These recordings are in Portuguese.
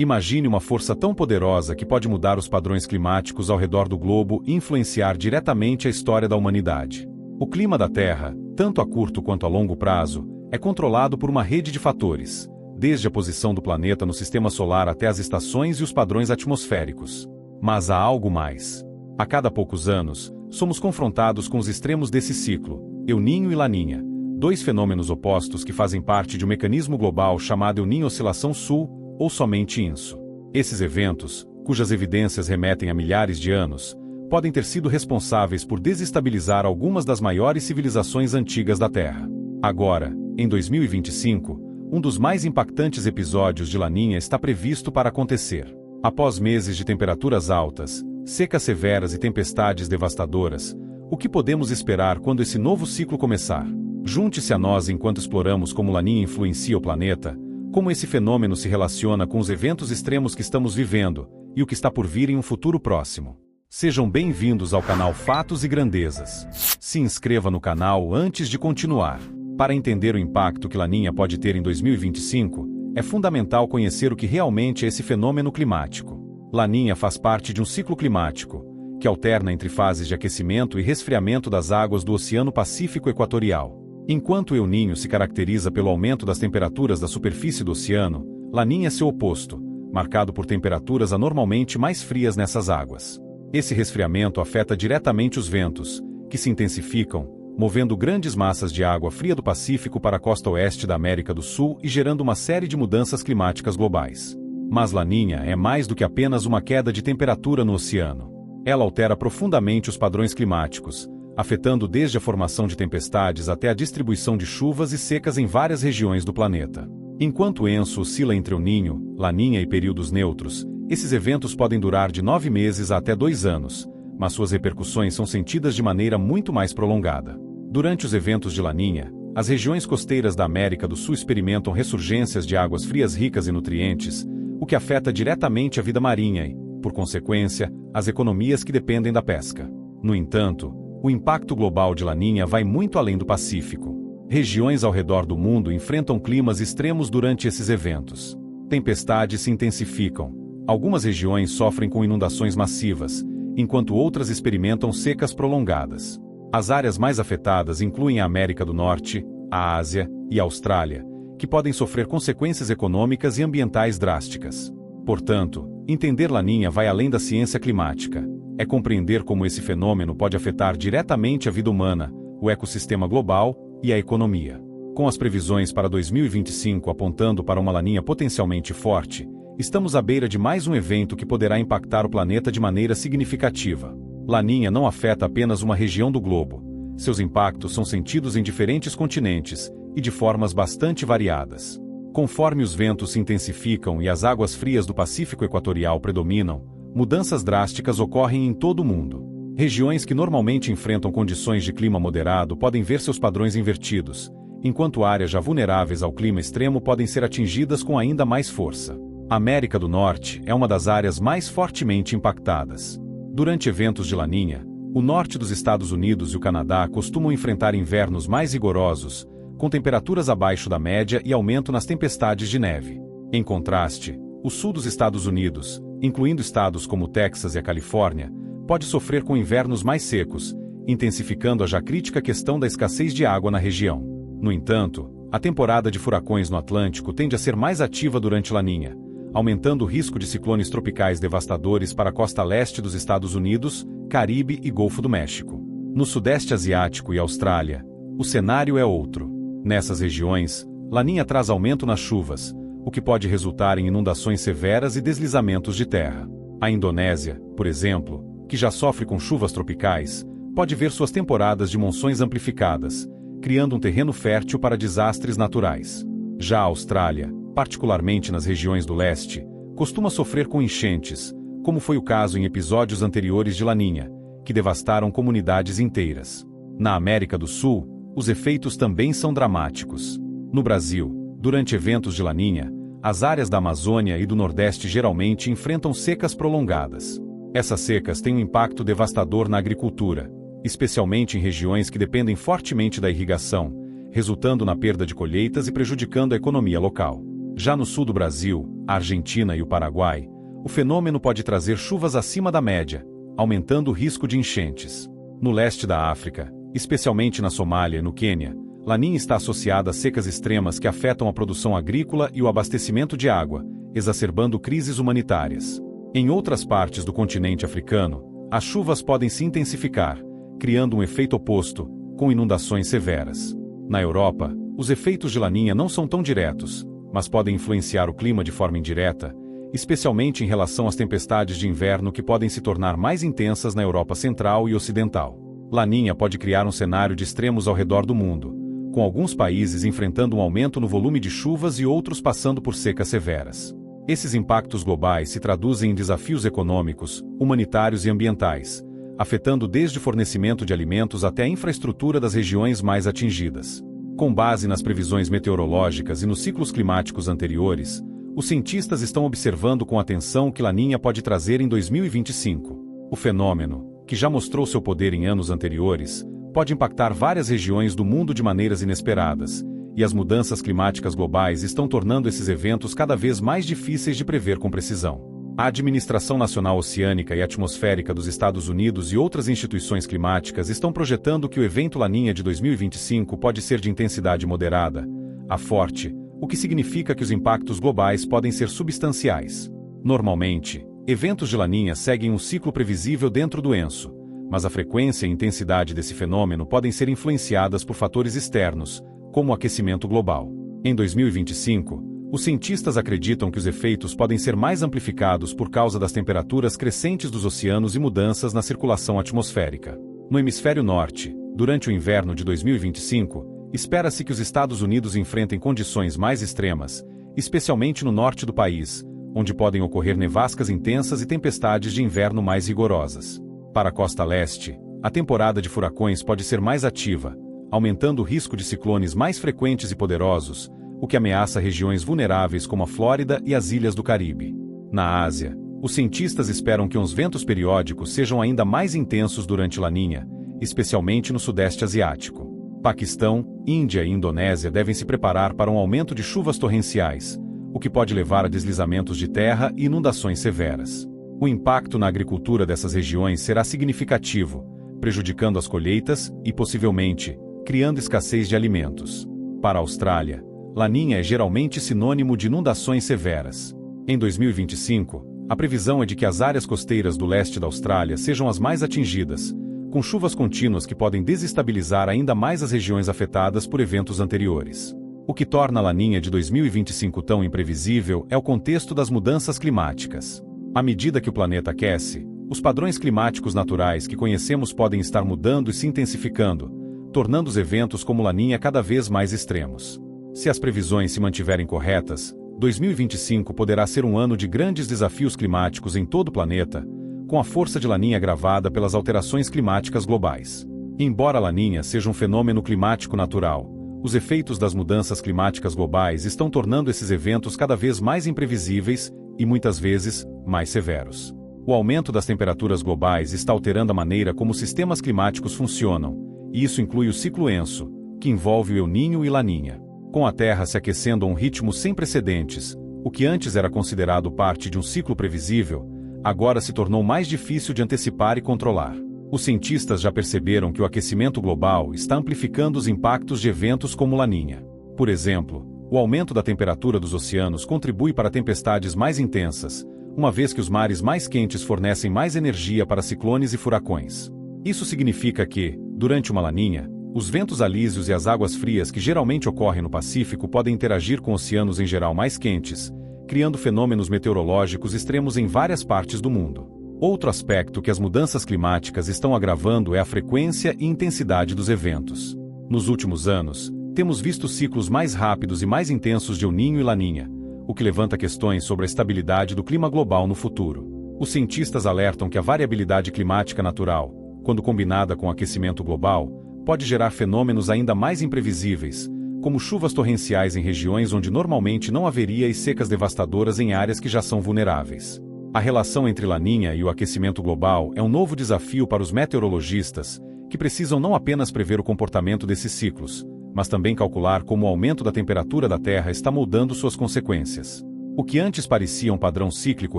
Imagine uma força tão poderosa que pode mudar os padrões climáticos ao redor do globo e influenciar diretamente a história da humanidade. O clima da Terra, tanto a curto quanto a longo prazo, é controlado por uma rede de fatores, desde a posição do planeta no sistema solar até as estações e os padrões atmosféricos. Mas há algo mais. A cada poucos anos, somos confrontados com os extremos desse ciclo, El Niño e Laninha, dois fenômenos opostos que fazem parte de um mecanismo global chamado El Niño Oscilação Sul, ou somente INSO. Esses eventos, cujas evidências remetem a milhares de anos, podem ter sido responsáveis por desestabilizar algumas das maiores civilizações antigas da Terra. Agora, em 2025, um dos mais impactantes episódios de Laninha está previsto para acontecer. Após meses de temperaturas altas, secas severas e tempestades devastadoras, o que podemos esperar quando esse novo ciclo começar? Junte-se a nós enquanto exploramos como Laninha influencia o planeta, como esse fenômeno se relaciona com os eventos extremos que estamos vivendo, e o que está por vir em um futuro próximo. Sejam bem-vindos ao canal Fatos e Grandezas. Se inscreva no canal antes de continuar. Para entender o impacto que Laninha pode ter em 2025, é fundamental conhecer o que realmente é esse fenômeno climático. Laninha faz parte de um ciclo climático, que alterna entre fases de aquecimento e resfriamento das águas do Oceano Pacífico Equatorial. Enquanto El Niño se caracteriza pelo aumento das temperaturas da superfície do oceano, Laninha é seu oposto, marcado por temperaturas anormalmente mais frias nessas águas. Esse resfriamento afeta diretamente os ventos, que se intensificam, movendo grandes massas de água fria do Pacífico para a costa oeste da América do Sul e gerando uma série de mudanças climáticas globais. Mas Laninha é mais do que apenas uma queda de temperatura no oceano. Ela altera profundamente os padrões climáticos, afetando desde a formação de tempestades até a distribuição de chuvas e secas em várias regiões do planeta. Enquanto Enso oscila entre El Niño, Laninha e períodos neutros, esses eventos podem durar de 9 meses a até 2 anos, mas suas repercussões são sentidas de maneira muito mais prolongada. Durante os eventos de Laninha, as regiões costeiras da América do Sul experimentam ressurgências de águas frias ricas em nutrientes, o que afeta diretamente a vida marinha e, por consequência, as economias que dependem da pesca. No entanto, o impacto global de Laninha vai muito além do Pacífico. Regiões ao redor do mundo enfrentam climas extremos durante esses eventos. Tempestades se intensificam. Algumas regiões sofrem com inundações massivas, enquanto outras experimentam secas prolongadas. As áreas mais afetadas incluem a América do Norte, a Ásia e a Austrália, que podem sofrer consequências econômicas e ambientais drásticas. Portanto, entender Laninha vai além da ciência climática. É compreender como esse fenômeno pode afetar diretamente a vida humana, o ecossistema global e a economia. Com as previsões para 2025 apontando para uma Laninha potencialmente forte, estamos à beira de mais um evento que poderá impactar o planeta de maneira significativa. Laninha não afeta apenas uma região do globo. Seus impactos são sentidos em diferentes continentes e de formas bastante variadas. Conforme os ventos se intensificam e as águas frias do Pacífico Equatorial predominam, mudanças drásticas ocorrem em todo o mundo. Regiões que normalmente enfrentam condições de clima moderado podem ver seus padrões invertidos, enquanto áreas já vulneráveis ao clima extremo podem ser atingidas com ainda mais força. A América do Norte é uma das áreas mais fortemente impactadas. Durante eventos de Laninha, o norte dos Estados Unidos e o Canadá costumam enfrentar invernos mais rigorosos, com temperaturas abaixo da média e aumento nas tempestades de neve. Em contraste, o sul dos Estados Unidos, incluindo estados como Texas e a Califórnia, pode sofrer com invernos mais secos, intensificando a já crítica questão da escassez de água na região. No entanto, a temporada de furacões no Atlântico tende a ser mais ativa durante Laninha, aumentando o risco de ciclones tropicais devastadores para a costa leste dos Estados Unidos, Caribe e Golfo do México. No Sudeste Asiático e Austrália, o cenário é outro. Nessas regiões, Laninha traz aumento nas chuvas, o que pode resultar em inundações severas e deslizamentos de terra. A Indonésia, por exemplo, que já sofre com chuvas tropicais, pode ver suas temporadas de monções amplificadas, criando um terreno fértil para desastres naturais. Já a Austrália, particularmente nas regiões do leste, costuma sofrer com enchentes, como foi o caso em episódios anteriores de Laninha, que devastaram comunidades inteiras. Na América do Sul, os efeitos também são dramáticos. No Brasil, durante eventos de Laninha, as áreas da Amazônia e do Nordeste geralmente enfrentam secas prolongadas. Essas secas têm um impacto devastador na agricultura, especialmente em regiões que dependem fortemente da irrigação, resultando na perda de colheitas e prejudicando a economia local. Já no sul do Brasil, a Argentina e o Paraguai, o fenômeno pode trazer chuvas acima da média, aumentando o risco de enchentes. No leste da África, especialmente na Somália e no Quênia, Laninha está associada a secas extremas que afetam a produção agrícola e o abastecimento de água, exacerbando crises humanitárias. Em outras partes do continente africano, as chuvas podem se intensificar, criando um efeito oposto, com inundações severas. Na Europa, os efeitos de Laninha não são tão diretos, mas podem influenciar o clima de forma indireta, especialmente em relação às tempestades de inverno que podem se tornar mais intensas na Europa Central e Ocidental. Laninha pode criar um cenário de extremos ao redor do mundo, com alguns países enfrentando um aumento no volume de chuvas e outros passando por secas severas. Esses impactos globais se traduzem em desafios econômicos, humanitários e ambientais, afetando desde o fornecimento de alimentos até a infraestrutura das regiões mais atingidas. Com base nas previsões meteorológicas e nos ciclos climáticos anteriores, os cientistas estão observando com atenção o que Laninha pode trazer em 2025. O fenômeno, que já mostrou seu poder em anos anteriores, pode impactar várias regiões do mundo de maneiras inesperadas, e as mudanças climáticas globais estão tornando esses eventos cada vez mais difíceis de prever com precisão. A Administração Nacional Oceânica e Atmosférica dos Estados Unidos e outras instituições climáticas estão projetando que o evento Laninha de 2025 pode ser de intensidade moderada a forte, o que significa que os impactos globais podem ser substanciais. Normalmente, eventos de Laninha seguem um ciclo previsível dentro do ENSO, mas a frequência e intensidade desse fenômeno podem ser influenciadas por fatores externos, como o aquecimento global. Em 2025, os cientistas acreditam que os efeitos podem ser mais amplificados por causa das temperaturas crescentes dos oceanos e mudanças na circulação atmosférica. No hemisfério norte, durante o inverno de 2025, espera-se que os Estados Unidos enfrentem condições mais extremas, especialmente no norte do país, onde podem ocorrer nevascas intensas e tempestades de inverno mais rigorosas. Para a costa leste, a temporada de furacões pode ser mais ativa, aumentando o risco de ciclones mais frequentes e poderosos, o que ameaça regiões vulneráveis como a Flórida e as ilhas do Caribe. Na Ásia, os cientistas esperam que os ventos periódicos sejam ainda mais intensos durante Laninha, especialmente no Sudeste Asiático. Paquistão, Índia e Indonésia devem se preparar para um aumento de chuvas torrenciais, o que pode levar a deslizamentos de terra e inundações severas. O impacto na agricultura dessas regiões será significativo, prejudicando as colheitas e, possivelmente, criando escassez de alimentos. Para a Austrália, Laninha é geralmente sinônimo de inundações severas. Em 2025, a previsão é de que as áreas costeiras do leste da Austrália sejam as mais atingidas, com chuvas contínuas que podem desestabilizar ainda mais as regiões afetadas por eventos anteriores. O que torna a Laninha de 2025 tão imprevisível é o contexto das mudanças climáticas. À medida que o planeta aquece, os padrões climáticos naturais que conhecemos podem estar mudando e se intensificando, tornando os eventos como Laninha cada vez mais extremos. Se as previsões se mantiverem corretas, 2025 poderá ser um ano de grandes desafios climáticos em todo o planeta, com a força de Laninha agravada pelas alterações climáticas globais. Embora Laninha seja um fenômeno climático natural, os efeitos das mudanças climáticas globais estão tornando esses eventos cada vez mais imprevisíveis e, muitas vezes, mais severos. O aumento das temperaturas globais está alterando a maneira como os sistemas climáticos funcionam, e isso inclui o ciclo ENSO, que envolve o El Niño e Laninha. Com a Terra se aquecendo a um ritmo sem precedentes, o que antes era considerado parte de um ciclo previsível, agora se tornou mais difícil de antecipar e controlar. Os cientistas já perceberam que o aquecimento global está amplificando os impactos de eventos como Laninha. Por exemplo, o aumento da temperatura dos oceanos contribui para tempestades mais intensas, uma vez que os mares mais quentes fornecem mais energia para ciclones e furacões. Isso significa que, durante uma Laninha, os ventos alísios e as águas frias que geralmente ocorrem no Pacífico podem interagir com oceanos em geral mais quentes, criando fenômenos meteorológicos extremos em várias partes do mundo. Outro aspecto que as mudanças climáticas estão agravando é a frequência e intensidade dos eventos. Nos últimos anos, temos visto ciclos mais rápidos e mais intensos de El Niño e Laninha, o que levanta questões sobre a estabilidade do clima global no futuro. Os cientistas alertam que a variabilidade climática natural, quando combinada com o aquecimento global, pode gerar fenômenos ainda mais imprevisíveis, como chuvas torrenciais em regiões onde normalmente não haveria e secas devastadoras em áreas que já são vulneráveis. A relação entre Laninha e o aquecimento global é um novo desafio para os meteorologistas, que precisam não apenas prever o comportamento desses ciclos, mas também calcular como o aumento da temperatura da Terra está moldando suas consequências. O que antes parecia um padrão cíclico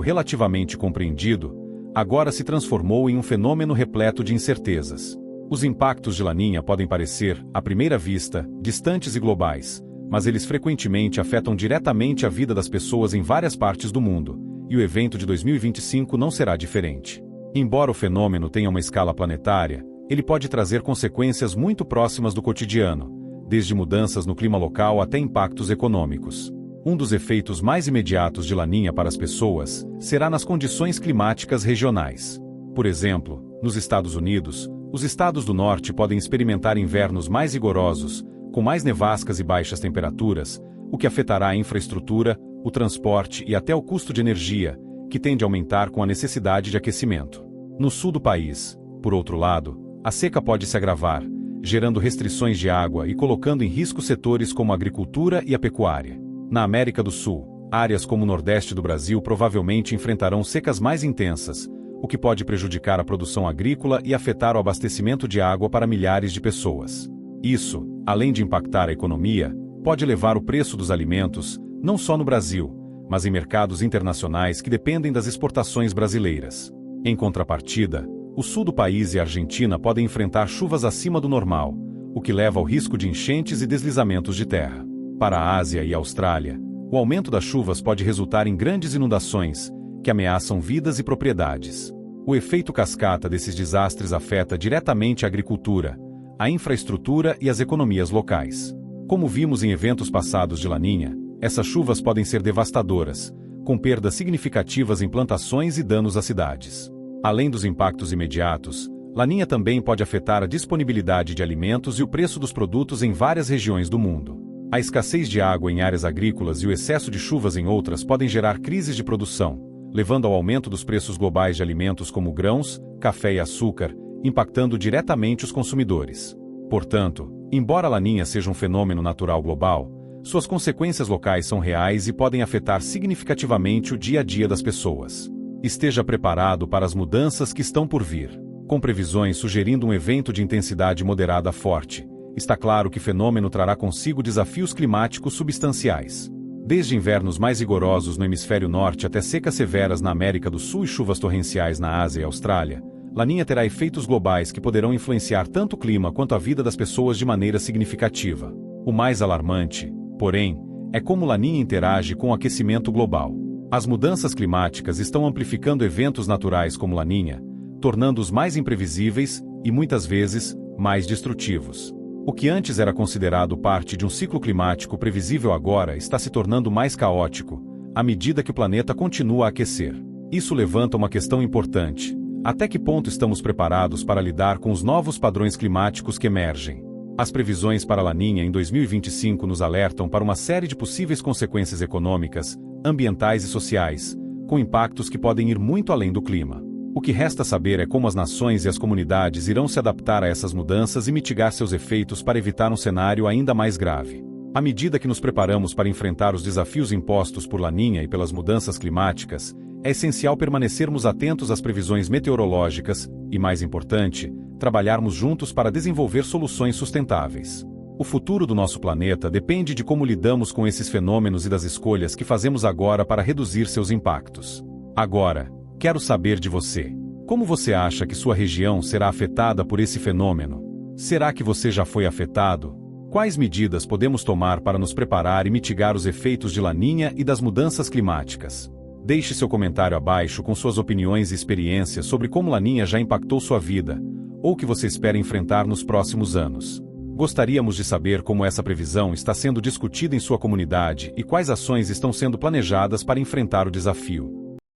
relativamente compreendido, agora se transformou em um fenômeno repleto de incertezas. Os impactos de Laninha podem parecer, à primeira vista, distantes e globais, mas eles frequentemente afetam diretamente a vida das pessoas em várias partes do mundo, e o evento de 2025 não será diferente. Embora o fenômeno tenha uma escala planetária, ele pode trazer consequências muito próximas do cotidiano, desde mudanças no clima local até impactos econômicos. Um dos efeitos mais imediatos de Laninha para as pessoas será nas condições climáticas regionais. Por exemplo, nos Estados Unidos, os estados do norte podem experimentar invernos mais rigorosos, com mais nevascas e baixas temperaturas, o que afetará a infraestrutura, o transporte e até o custo de energia, que tende a aumentar com a necessidade de aquecimento. No sul do país, por outro lado, a seca pode se agravar, gerando restrições de água e colocando em risco setores como a agricultura e a pecuária. Na América do Sul, áreas como o Nordeste do Brasil provavelmente enfrentarão secas mais intensas, o que pode prejudicar a produção agrícola e afetar o abastecimento de água para milhares de pessoas. Isso, além de impactar a economia, pode levar o preço dos alimentos, não só no Brasil, mas em mercados internacionais que dependem das exportações brasileiras. Em contrapartida, o sul do país e a Argentina podem enfrentar chuvas acima do normal, o que leva ao risco de enchentes e deslizamentos de terra. Para a Ásia e a Austrália, o aumento das chuvas pode resultar em grandes inundações, que ameaçam vidas e propriedades. O efeito cascata desses desastres afeta diretamente a agricultura, a infraestrutura e as economias locais. Como vimos em eventos passados de Laninha, essas chuvas podem ser devastadoras, com perdas significativas em plantações e danos às cidades. Além dos impactos imediatos, Laninha também pode afetar a disponibilidade de alimentos e o preço dos produtos em várias regiões do mundo. A escassez de água em áreas agrícolas e o excesso de chuvas em outras podem gerar crises de produção, levando ao aumento dos preços globais de alimentos como grãos, café e açúcar, impactando diretamente os consumidores. Portanto, embora Laninha seja um fenômeno natural global, suas consequências locais são reais e podem afetar significativamente o dia a dia das pessoas. Esteja preparado para as mudanças que estão por vir. Com previsões sugerindo um evento de intensidade moderada forte, está claro que o fenômeno trará consigo desafios climáticos substanciais. Desde invernos mais rigorosos no hemisfério norte até secas severas na América do Sul e chuvas torrenciais na Ásia e Austrália, Laninha terá efeitos globais que poderão influenciar tanto o clima quanto a vida das pessoas de maneira significativa. O mais alarmante, porém, é como Laninha interage com o aquecimento global. As mudanças climáticas estão amplificando eventos naturais como Laninha, tornando-os mais imprevisíveis e, muitas vezes, mais destrutivos. O que antes era considerado parte de um ciclo climático previsível agora está se tornando mais caótico, à medida que o planeta continua a aquecer. Isso levanta uma questão importante: até que ponto estamos preparados para lidar com os novos padrões climáticos que emergem? As previsões para Laninha em 2025 nos alertam para uma série de possíveis consequências econômicas, ambientais e sociais, com impactos que podem ir muito além do clima. O que resta saber é como as nações e as comunidades irão se adaptar a essas mudanças e mitigar seus efeitos para evitar um cenário ainda mais grave. À medida que nos preparamos para enfrentar os desafios impostos por Laninha e pelas mudanças climáticas, é essencial permanecermos atentos às previsões meteorológicas e, mais importante, trabalharmos juntos para desenvolver soluções sustentáveis. O futuro do nosso planeta depende de como lidamos com esses fenômenos e das escolhas que fazemos agora para reduzir seus impactos. Agora, quero saber de você. Como você acha que sua região será afetada por esse fenômeno? Será que você já foi afetado? Quais medidas podemos tomar para nos preparar e mitigar os efeitos de Laninha e das mudanças climáticas? Deixe seu comentário abaixo com suas opiniões e experiências sobre como Laninha já impactou sua vida, ou o que você espera enfrentar nos próximos anos. Gostaríamos de saber como essa previsão está sendo discutida em sua comunidade e quais ações estão sendo planejadas para enfrentar o desafio.